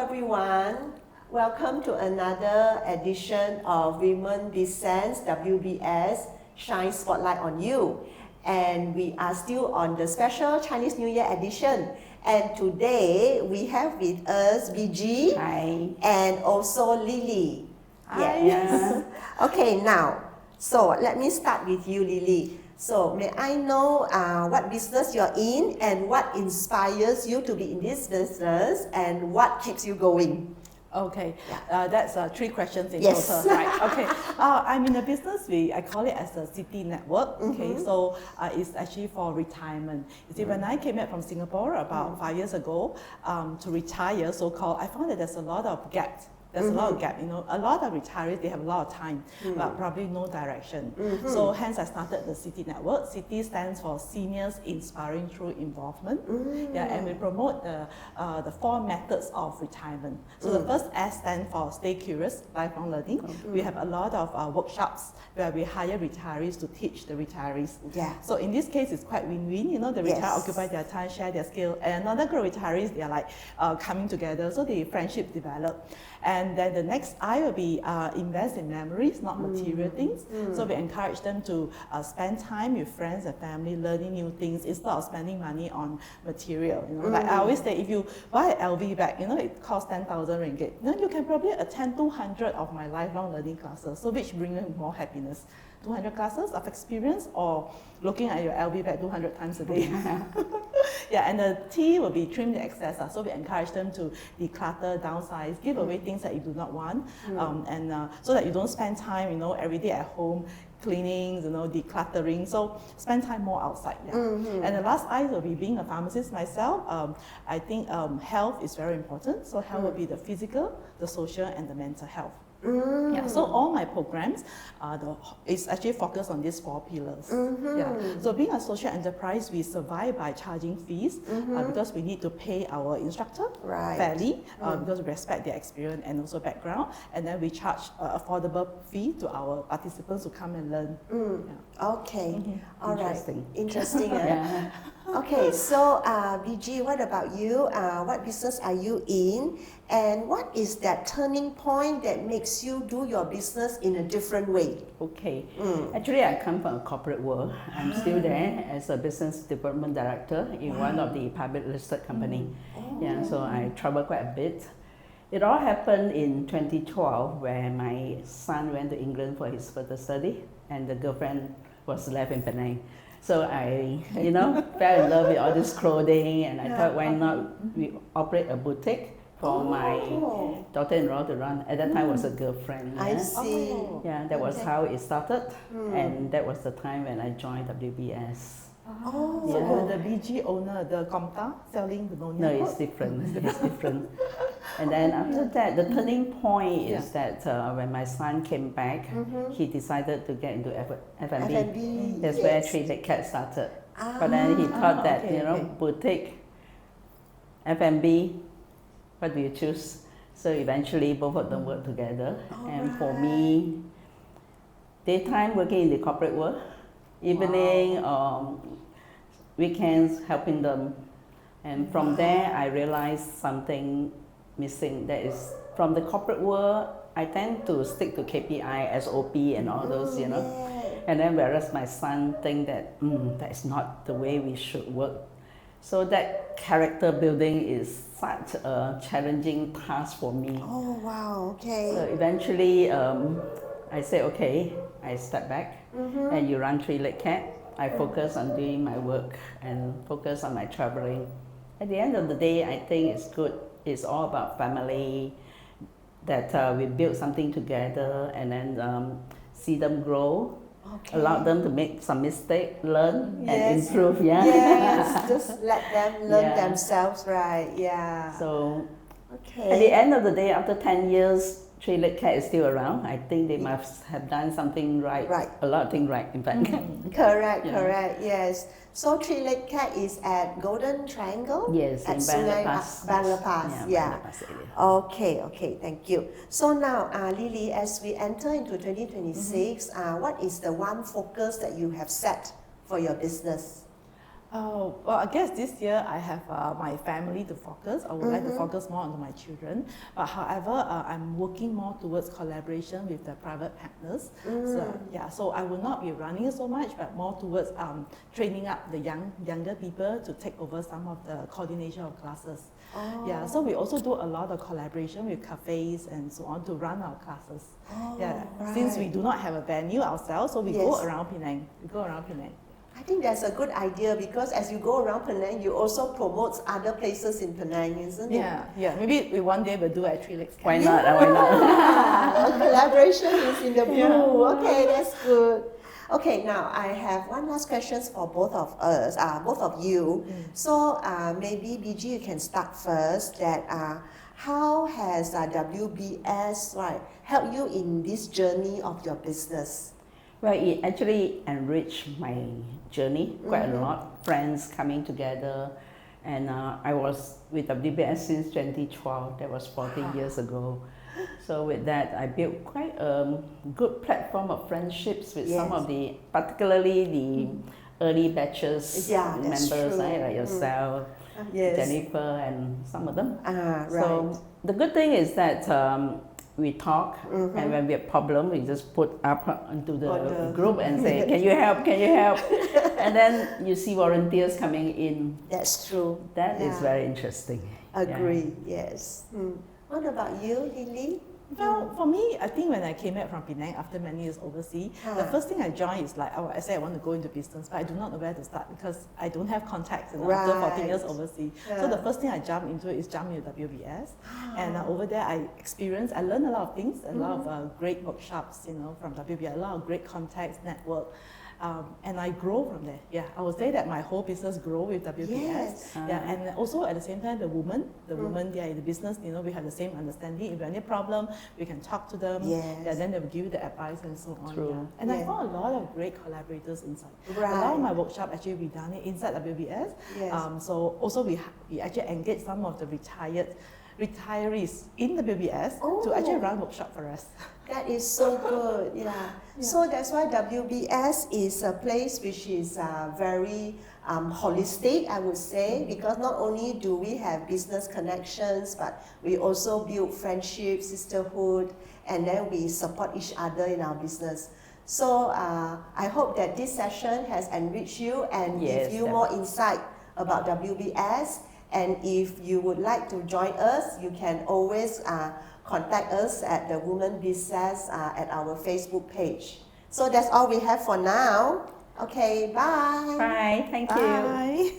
everyone. Welcome to another edition of Women Descends WBS Shine Spotlight on You. And we are still on the special Chinese New Year edition. And today we have with us BG. Hi. And also Lily. Hi. Yes. Okay, now, so let me start with you, Lily. So may I know what business you're in and what inspires you to be in this business and what keeps you going? Okay, that's three questions in Yes. total, right? Okay, I'm in a business, I call it as a city network. Okay, so it's actually for retirement. You see, when I came back from Singapore about 5 years ago to retire, so-called, I found that there's a lot of gaps. There's a lot of gap, a lot of retirees, they have a lot of time, but probably no direction. So hence I started the City Network. City stands for Seniors Inspiring Through Involvement. Yeah, and we promote the 4 methods of retirement. So the first S stands for Stay Curious, Lifelong Learning. We have a lot of workshops where we hire retirees to teach the retirees. Yeah. So in this case, it's quite win-win. The retirees occupy their time, share their skill, and another group of retirees, they are like coming together, so the friendship develop. And then the next I will be invest in memories, not material things. So we encourage them to spend time with friends and family, learning new things instead of spending money on material. Like I always say, if you buy an LV bag, it costs 10,000 ringgit. Then you can probably attend 200 of my lifelong learning classes. So which brings you more happiness? 200 classes of experience or looking at your LV bag 200 times a day. Yeah, and the T will be trim the excess. So we encourage them to declutter, downsize, give away things that you do not want, and so that you don't spend time, every day at home cleaning, decluttering. So spend time more outside. Yeah. And the last I will be being a pharmacist myself. I think health is very important. So health will be the physical, the social, and the mental health. Yeah, so all my programs is actually focused on these 4 pillars. Yeah. So being a social enterprise, we survive by charging fees because we need to pay our instructor fairly because we respect their experience and also background, and then we charge affordable fee to our participants who come and learn. Yeah. Okay, all right. Interesting. Yeah. Okay, so BG, what about you? What business are you in? And what is that turning point that makes you do your business in a different way? Okay, actually I come from a corporate world. I'm still there as a business development director in one of the public listed company. Yeah, so I travel quite a bit. It all happened in 2012 where my son went to England for his further study and the girlfriend was left in Penang. So I, fell in love with all this clothing and I thought why not we operate a boutique for my daughter-in-law to run. At that time was a girlfriend. I see. Yeah, that was how it started and that was the time when I joined WBS. Oh, so you're the BG owner, the Comta selling the Nonya? No, it's different. It's different. And then after that, the turning point is that when my son came back, he decided to get into F&B. That's where Three-Legged Cat started. But then he thought that, boutique, F&B, what do you choose? So eventually both of them worked together. And for me, daytime working in the corporate world, evening, weekends helping them. And from there, I realized something missing. That is, from the corporate world, I tend to stick to KPI, SOP, and all those, And then whereas my son think that that is not the way we should work. So that character building is such a challenging task for me. Oh wow! Okay. So eventually, I say, okay, I step back, and you run Three-Legged Cat. I focus on doing my work and focus on my traveling. At the end of the day, I think it's good. It's all about family, that we build something together and then see them grow. Okay. Allow them to make some mistake, learn and improve. Yeah. Yes, just let them learn themselves, right? Yeah. So, at the end of the day, after 10 years, Three-Legged Cat is still around. I think they must have done something right. A lot of things right, in fact. Correct, yes. So Three-Legged Cat is at Golden Triangle? Yes, at in Bangladesh. Bangladesh, yeah. Okay, thank you. So now, Lily, as we enter into 2026, what is the one focus that you have set for your business? Oh, well, I guess this year I have my family to focus. I would like to focus more on my children. But however, I'm working more towards collaboration with the private partners. So, yeah, so I will not be running so much, but more towards training up the younger people to take over some of the coordination of classes. Oh. Yeah, so we also do a lot of collaboration with cafes and so on to run our classes. Oh, Yeah, right. since we do not have a venue ourselves, so we Yes. go around Penang. We go around Penang. I think that's a good idea because as you go around Penang, you also promote other places in Penang, isn't it? Yeah. Maybe one day we'll do a 3 legs. Why not? Why not? Yeah, collaboration is in the blue. Yeah. Okay, that's good. Okay, now I have one last question for both of us, both of you. So maybe BG, you can start first. That how has WBS helped you in this journey of your business? Well, it actually enriched my journey quite a lot. Friends coming together, and I was with WBS since 2012. That was 14 years ago. So with that, I built quite a good platform of friendships with some of the, particularly the early batches members, right, like yourself, Jennifer, and some of them. Right. So the good thing is that we talk, and when we have problem, we just put up into the group and say, "Can you help? Can you help?" And then you see volunteers coming in. That's true. That is very interesting. Agree. Yes. What about you, Lily? Well, for me, I think when I came back from Penang after many years overseas, the first thing I joined is like, I say I want to go into business, but I do not know where to start because I don't have contacts after 14 years overseas. So the first thing I jumped into is jump into WBS. And over there I learned a lot of things, a lot of great workshops, from WBS, a lot of great contacts, network. And I grow from there. Yeah, I would say that my whole business grow with WBS. Yes. Yeah, and also at the same time, the women in the business, we have the same understanding. If you have any problem, we can talk to them. Yes. Yeah, then they will give you the advice and so on. True. Yeah. And I found a lot of great collaborators inside. Right. A lot of my workshop actually we done it inside WBS. Yes. So also we actually engage some of the retirees in WBS to actually run workshop for us. That is so good, yeah. So that's why WBS is a place which is very holistic, I would say, because not only do we have business connections, but we also build friendship, sisterhood, and then we support each other in our business. So I hope that this session has enriched you and give you more insight about WBS. And if you would like to join us, you can always contact us at the Women Business at our Facebook page. So that's all we have for now. Okay, bye. Bye. Thank you. Bye.